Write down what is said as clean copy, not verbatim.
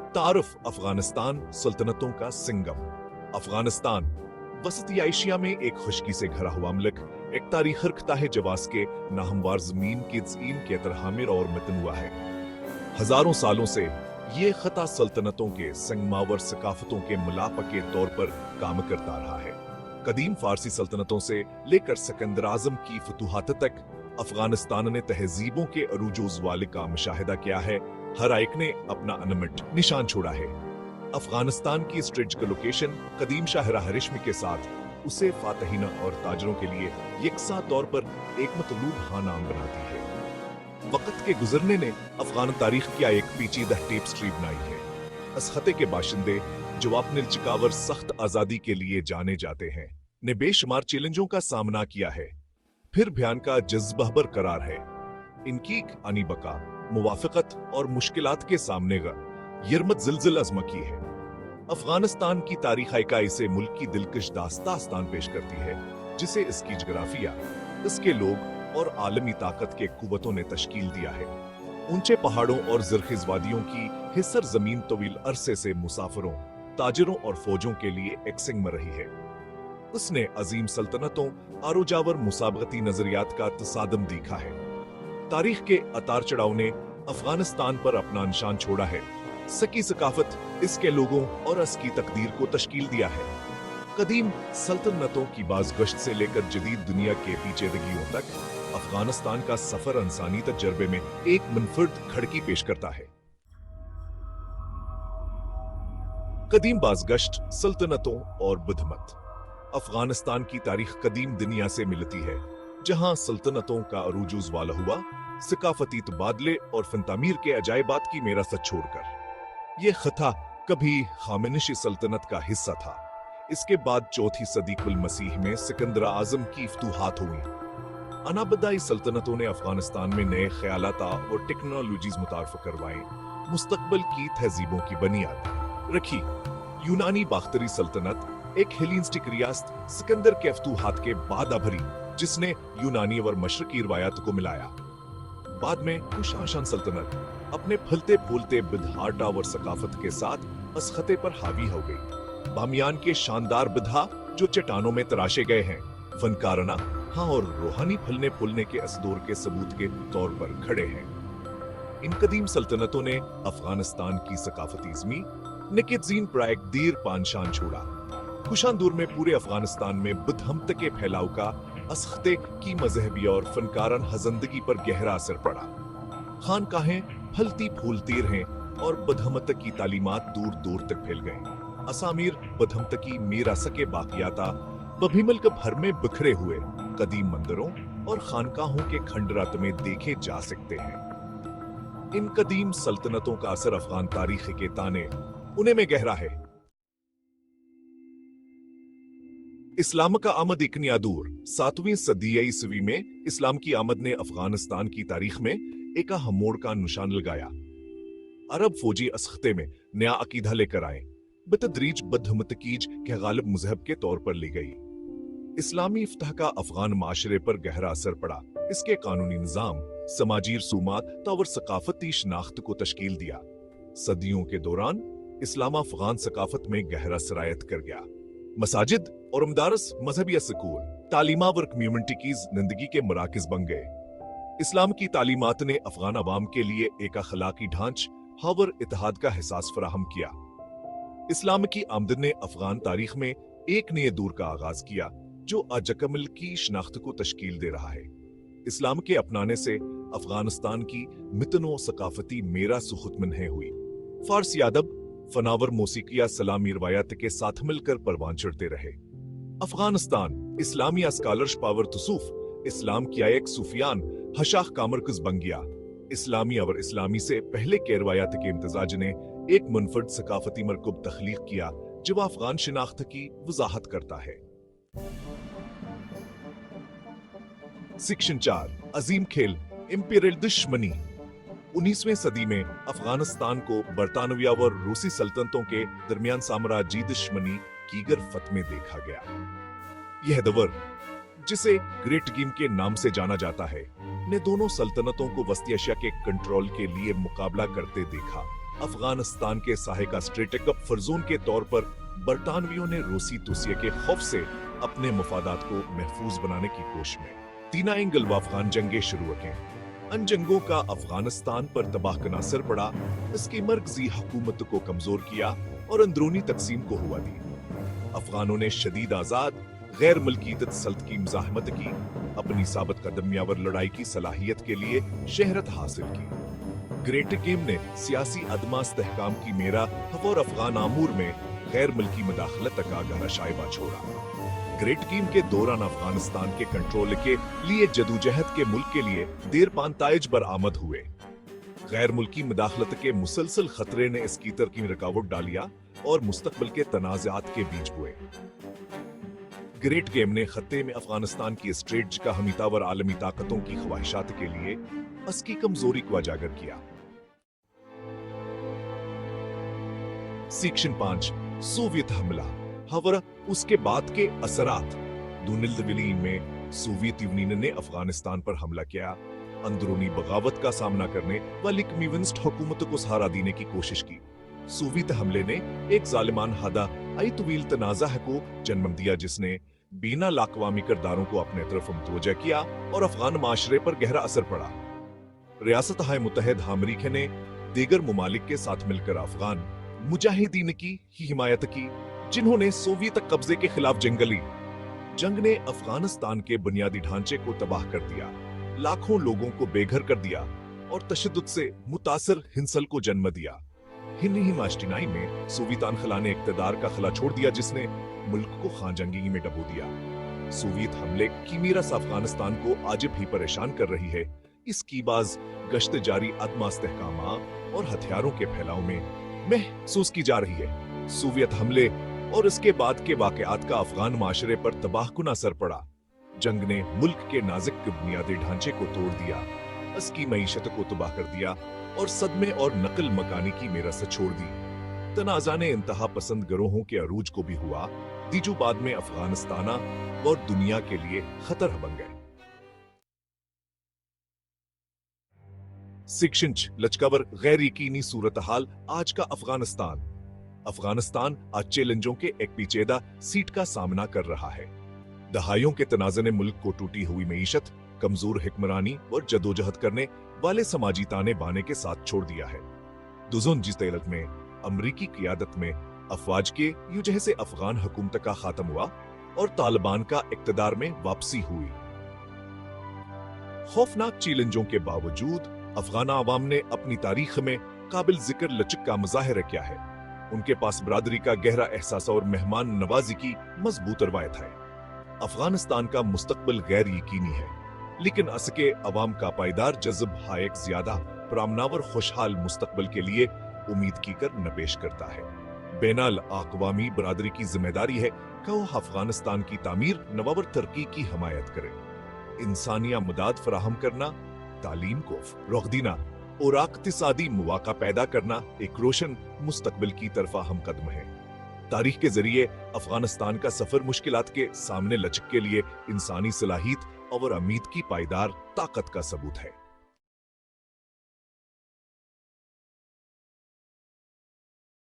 तारुफ अफगानिस्तान सल्तनतों का सिंगम। अफगानिस्तान वसती एशिया में एक खुशकी से घरा हुआ मुल्क, एक तारीख रखता है जवास के नाहमवार जमीन के ज़ीन के तरहामिर और मतन हुआ है। हजारों सालों से ये खता सल्तनतों के संगमावर सकाफतों के मुलापा के तौर पर काम करता रहा है। कदीम फारसी सल्तनतों से लेकर सिकंदर आजम की फतूहात तक अफगानिस्तान ने तहजीबों के अरूज वाले का मुशाहिदा किया है। हर एक ने अपना अनमट निशान छोड़ा है। अफगानिस्तान की स्ट्रेटजिकल लोकेशन कदीम शाहरा हरिश्म के साथ उसे फातहीना और ताजरों के लिए यकसा तौर पर एक मतलूब नाम बनाती है। वक्त के गुजरने ने अफगान तारीख की एक पेचीदा टेपस्ट्री बनाई है। इस खते के बाशिंदे जो अपने चिकावर सख्त आजादी के लिए जाने जाते हैं, ने बेशुमार चैलेंजों का सामना किया है, फिर बयान का जज्बा बरकरार है। इनकी आनी बका मुवाफिकत और मुश्किलात के सामने यरमत जिलजिल अज़मा की है। अफगानिस्तान की तारीख का इसे मुल्क की दिलकश दास्तान पेश करती है, जिसे इसकी जगराफिया, इसके लोग और आलमी ताकत के कुव्वतों ने तश्कील दिया है। ऊंचे पहाड़ों और ज़रख़ीज़ वादियों की हिस्सर जमीन तवील अरसे से मुसाफिरों, ताजिरों और फौजों के लिए एक सिंग में रही है। उसने अजीम सल्तनतों, आरोजावर मुसाबगती नजरियात का तसादम देखा है। तारीख के अतार चढ़ाव ने अफगानिस्तान पर अपना निशान छोड़ा है। सकी सकाफत इसके लोगों और इसकी तकदीर को तश्कील दिया है। कदीम सल्तनतों की बाज़गश्त से लेकर जदीद दुनिया के पीछेदगियों तक अफगानिस्तान का सफर इंसानी तजर्बे में एक मुनफर्द खड़की पेश करता है। कदीम बाज़गश्त, सल्तनतों और बुद्धमत। अफगानिस्तान की तारीख कदीम दुनिया से मिलती है, जहां सल्तनतों का अरूज वाला हुआ, सकाफती तबादले और फनतामीर के अजायबात की मेरासत छोड़कर। यह खता कभी खामिनशी सल्तनत का हिस्सा था। इसके बाद चौथी सदी कुल मसीह में सिकंदर आजम की फतूहात हुई। अनाबदाई सल्तनतों ने अफगानिस्तान में नए ख्यालात और टेक्नोलॉजीज मुतारफ करवाई, मुस्तकबिल की तहजीबों की बुनियाद रखी। यूनानी बाख्तरी सल्तनत एक हेलेनिस्टिक रियासत सिकंदर के फतूहात के बाद अभरी, जिसने यूनानी और मशरकी रिवायात को मिलाया। बाद में कुशाशान सल्तनत अपने फलते फूलते बिदहाटा और सकाफत के साथ इस खते पर हावी हो गई। बामियान के शानदार बिदहा जो चट्टानों में तराशे गए हैं, फनकाराना और रूहानी फलने फूलने के असदूर के सबूत के तौर पर खड़े हैं। इन कदीम सल्तनतों ने अफगानिस्तान की सकाफती ज़मीं निकितजीन पर एक दीर पानशान छोड़ा। कुशांदूर में पूरे अफगानिस्तान में बुद्धमत के फैलाव का असख्ते की मजहबी और फनकारन हजंदगी पर गहरा असर पड़ा। खानकाहें फलती फूलती रहें और बुद्धमत की तालीमात दूर दूर तक फैल गए। असामीर बुद्धमत की मीरास के बाकियाता बभी मुल्क भर में बिखरे हुए कदीम मंदिरों और खानकाहों के खंडरात में देखे जा सकते हैं। इन कदीम सल्तनतों का असर अफगान तारीख के ताने उन्हें में गहरा है। इस्लाम का आमद इकनियादूर 7वीं सदी ईस्वी में इस्लाम की आमद ने अफगानिस्तान की तारीख में एक अहम मोड़ का निशान लगाया। अरब फौजी असख्ते में नया अकीदा लेकर आए, बतदरीज बुद्धमतकीज के गालिब मजहब के तौर पर ली गई। इस्लामी इफ्ताह का अफगान माशरे पर गहरा असर पड़ा। इसके कानूनी निजाम, समाजी रसूमात और सकाफती शनाख्त को तश्कील दिया। सदियों के दौरान इस्लाम अफगान सकाफत में गहरा सरायत कर गया। मसाजिद और मदारस मजहबी स्कूल, तालीमा और कम्युनिटी की जिंदगी के मराकज बन गए। इस्लाम की तालीमात ने अफगान अवाम के लिए एक अखलाकी ढांच और इत्तेहाद का एहसास फराहम किया। इस्लाम की आमद ने अफगान तारीख में एक नए दौर का आगाज किया, जो अजकमल की शनाख्त को तश्कील दे रहा है। इस्लाम के अपनाने से अफगानिस्तान की मितनो सकाफती मेरा सुखुतमन है हुई। फारसी अदब, फनावर मौसीकिया सलामी रवायत के साथ मिलकर परवान चढ़ते रहे। अफगानिस्तान इस्लामी स्कॉलर्स पावर तसूफ इस्लाम की एक सूफियान हशाख का मरकज बन गया। इस्लामी और इस्लामी से पहले के रवायत के इम्तजाज ने एक मुनफर्द सकाफती मरकब तख्लीक किया, जो अफगान शिनाख्त की वजाहत करता है। सेक्शन 4 अजीम खेल इंपीरियल दुश्मनी। 19वीं सदी में अफगानिस्तान को बरतानविया और रूसी सल्तनतों के दरमियान साम्राज्यी दुश्मनी की गिरफ्त में देखा गया। यह दवर, जिसे ग्रेट गेम के नाम से जाना जाता है, ने दोनों सल्तनतों को वस्ती एशिया के कंट्रोल के लिए मुकाबला करते देखा। अफगानिस्तान के साहे का स्ट्रेटेजिक फरजोन के तौर पर बरतानवियों ने रूसी तूसिए के खौफ से अपने मफादात को महफूज बनाने की कोशिश में तीना एंगल व अफगान जंगें शुरू रखें। अन जंगों का अफगानिस्तान पर तबाहकुन असर पड़ा, इसकी मरकजी हुकूमत को कमजोर किया और अंदरूनी तकसीम को हुआ दी। अफगानों ने शदीद आजाद गैर मुल्कियत सल्त की मुजाहमत की, अपनी साबित कदमियावर लड़ाई की सलाहियत के लिए शहरत हासिल की। ग्रेट गेम ने सियासी अदमा इस्तेहकाम की मेरा और अफगान आमूर में गैर मुल्की मुदाखलत का गहरा शाइबा छोड़ा। ग्रेट गेम के दौरान अफगानिस्तान के कंट्रोल के लिए जदोजहद के मुल्क के लिए देर पांताइज बरामद हुए। गैर मुल्की मुदाखलत के मुसलसल खतरे ने इसकी तरक्की में रुकावट डालिया और मुस्तकबिल के तनाज़ात के बीच हुए। ग्रेट गेम ने खत्ते में अफगानिस्तान की स्ट्रेटजी का हमीतावर आलमी ताकतों की ख्वाहिशात के लिए उसकी कमजोरी को उजागर किया। सेक्शन 5 सोवियत हमला हवरा उसके बाद के असरात। दुनिल्दविली में सोवियत यूनियन ने अफगानिस्तान पर हमला किया, अंदरूनी बगावत का सामना करने वाली कम्युनिस्ट हुकूमत को सहारा देने की कोशिश की। सोवियत हमले ने एक जालिमान हदा आई तवील तनाज़ा को जन्म दिया, जिसने बिना लाकवामी किरदारों को अपने तरफ मुतवज्जा किया और अफगान माशरे पर गहरा असर पड़ा। रियासत-ए मुत्तहिदा अमेरिका ने दीगर ममालिक के साथ मिलकर अफगान मुजाहिदीन की हिमायत की, जिन्होंने सोवियत कब्जे के खिलाफ जंग ली। जंग ने अफगानिस्तान के बुनियादी ढांचे को तबाह कर दिया, लाखों लोगों को बेघर कर दिया और तशद्दुद से मुतासिर हिंसल को जन्म दिया। ही मास्टिनाई में सोवियत अनखला ने इक़्तिदार का खला छोड़ दिया, जिसने मुल्क को खानजंगी में डबो दिया। सोवियत हमले की मीरास अफगानिस्तान को आज भी परेशान कर रही है। इसकी बाज गश्त जारी अदमा इस्तेहकाम और हथियारों के फैलाव में महसूस की जा रही है। सोवियत हमले और इसके बाद के वाकयात का अफगान माशरे पर तबाहकुन असर पड़ा। जंग ने मुल्क के नाजुक बुनियादी ढांचे को तोड़ दिया, इसकी मईशत को तबाह कर दिया और सदमे और नकल मकानी की मेरस छोड़ दी। तनाज़ा ने इंतहा पसंद गिरोहों के अरूज को भी हुआ, दीजू बाद में अफगानिस्तान और दुनिया के लिए खतर बन गए। सेक्शन लचकावर गैर यकीनी सूरत हाल आज का अफगानिस्तान। अफगानिस्तान आज चैलेंजों के एक पेचीदा सीट का सामना कर रहा है। दहाइयों के तनाज़े ने मुल्क को टूटी हुई मईशत, कमजोर हुक्मरानी और जदोजहद करने वाले समाजी ताने बाने के साथ छोड़ दिया है। 2023 में अमरीकी क़ियादत में अफवाज के युजह से अफगान हुकूमत का खात्म हुआ और तालिबान का इक़्तिदार में वापसी हुई। खौफनाक चैलेंजों के बावजूद अफगान आवाम ने अपनी तारीख में काबिल जिक्र लचक का मुजाहिरा किया है। उनके पास बरादरी का गहरा एहसास और मेहमान नवाजी की मजबूत रवायत है। अफगानिस्तान का मुस्तकबिल गैर यकीनी है, लेकिन असके अवाम का पायदार जज्ब हायक ज्यादा प्रामनावर खुशहाल मुस्तकबिल के लिए उम्मीद की कर नपेश करता है। बैनुल अक़वामी बरादरी की जिम्मेदारी है कि वो अफगानिस्तान की तामीर नवावर तरक्की की हमायत करे। इंसानिया मदद फराहम करना, तालीम को रोक देना और इक़्तिसादी मौक़ा पैदा करना एक रोशन मुस्तकबिल की तरफा हम कदम है। तारीख के जरिए अफगानिस्तान का सफर मुश्किलात के सामने लचक के लिए इंसानी सलाहियत और उम्मीद की पायदार ताकत का सबूत है।